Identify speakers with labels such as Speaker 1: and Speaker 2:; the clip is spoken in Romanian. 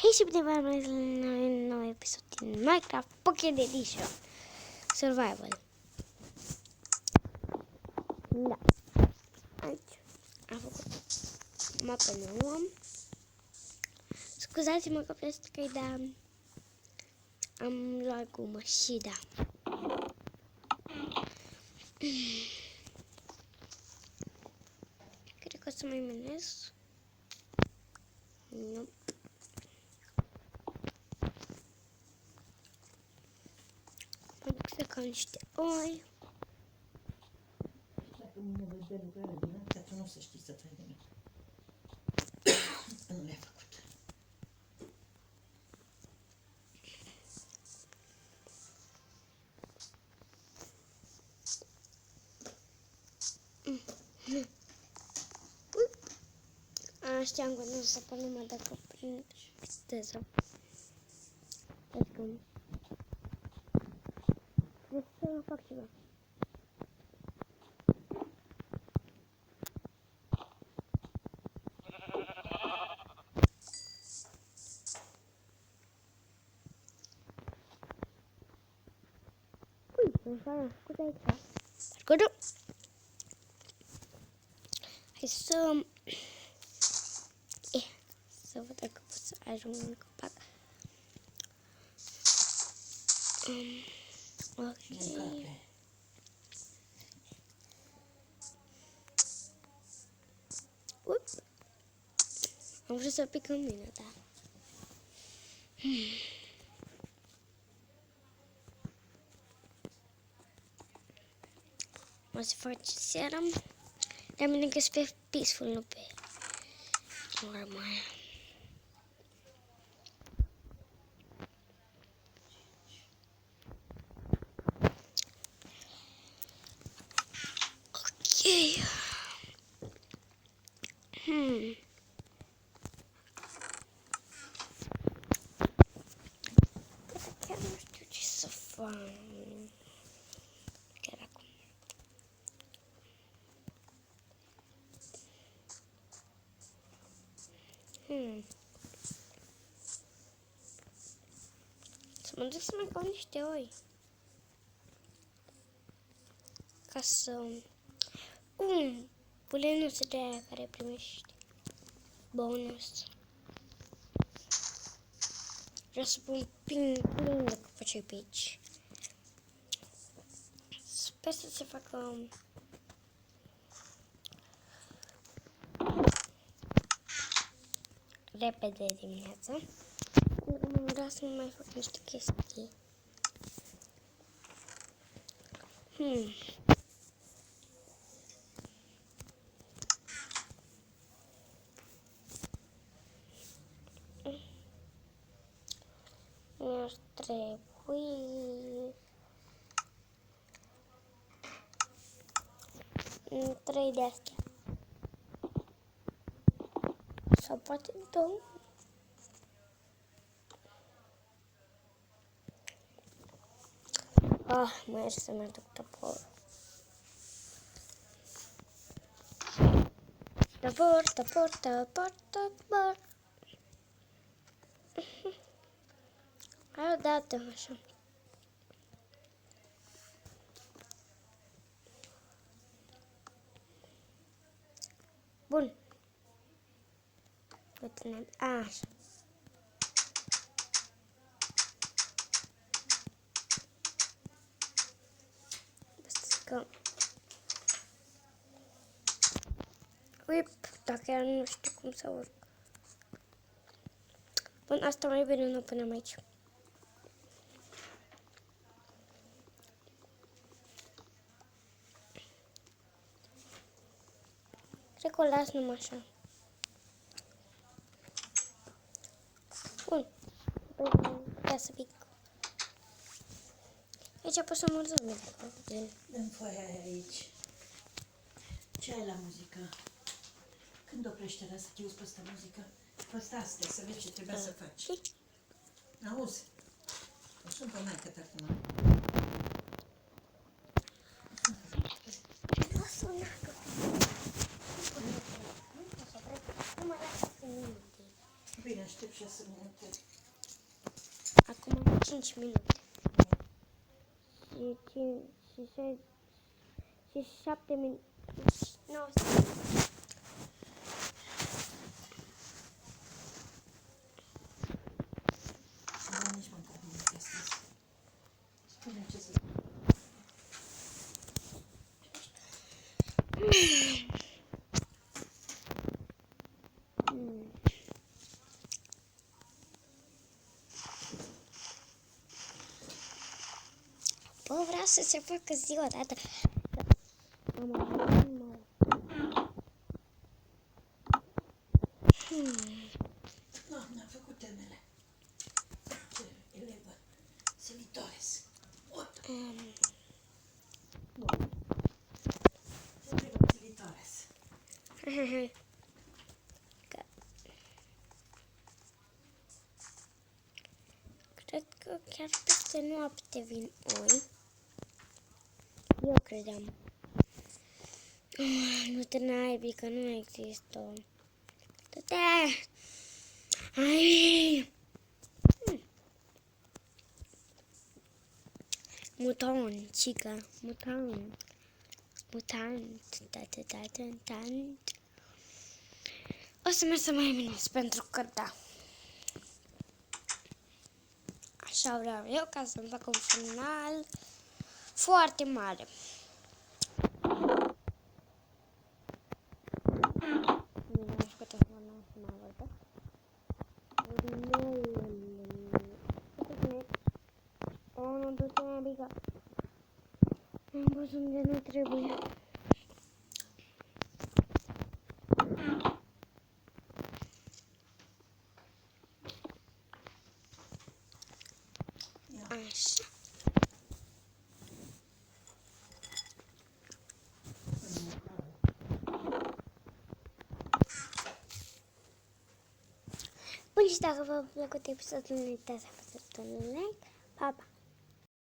Speaker 1: Hei și bine v-am la un nou episod din Minecraft Pocket Edition Survival. Da. Aici am făcut mapă nouă. Scuzați-mă că plăscă-i, dar am luat gumă și da. Cred că o să mai menez. Nu. Mă duc să caut niște oi.
Speaker 2: Dacă mine văd de lucrare din astea, tu nu o să știi să faci nimic. Nu le-a făcut.
Speaker 1: Știam că nu o să pun numai dacă prind viteză. Let's go. Trebuie să fac ceva. Așa am făcut aici. Parcurul. Hai să... să văd dacă pot să ajung în copac. Ok. Up. Am vrut să pic în mine, da. O să fac seara. Dar mine găsesc pe Peaceful, nu pe normal. Ok. Chiar nu știu ce să fac. Chiar acum. Să mă duc să mai caut niște oi. Ca să... bulenuțe de aia care primești bonus. Vreau să pun plin de copacii pe aici. Sper să se facă... repede dimineața. Vreau să mai fac niște chestii. Mi-ar trebui 3 de astea. Sau poate 2. Mai e să mă duc topor. Topor. Hai odată, așa. Bun. Uite-ne. Așa. Că... Uip, dacă eu nu știu cum să urc. Bun, asta mai bine nu o punem aici. Cred că o las numai așa. Bun. Putea să pic. Aici pot să mă rezolv.
Speaker 2: Dă-mi foaia aia aici. Ce ai la muzică? Când oprește la să te uzi pe asta muzică? Pe astea, să vezi ce trebuia să faci. Auzi? O sun pe maică ta acum.
Speaker 1: Nu sună că... Nu mă lasă să minute.
Speaker 2: Bine, aștept 6 minute.
Speaker 1: Acum 5 minute. Și 7 minute. 9.
Speaker 2: Nu, nici măcar nu este astăzi. Spune ce să...
Speaker 1: Bă, vreau să se facă ziua dată.
Speaker 2: Nu, n-am făcut temele. Ce elevă. Silitoris. Ot. Ce elevă silitoris.
Speaker 1: Cred că chiar peste noapte vin oi. Eu credeam. Nu te naibii că nu există. Du-te! Ai! Mutant, chica, mutant. Mutant, tant. O să merg să mai minus, pentru că da. Așa vreau eu, ca să-mi fac un final foarte mare. Nu știu câte final să mă văd. Nu du-te, amiga. Am pus unde nu trebuie. Așa. Bun, și dacă v-a plăcut episodul, nu uitați să apăsați un like. Pa, pa!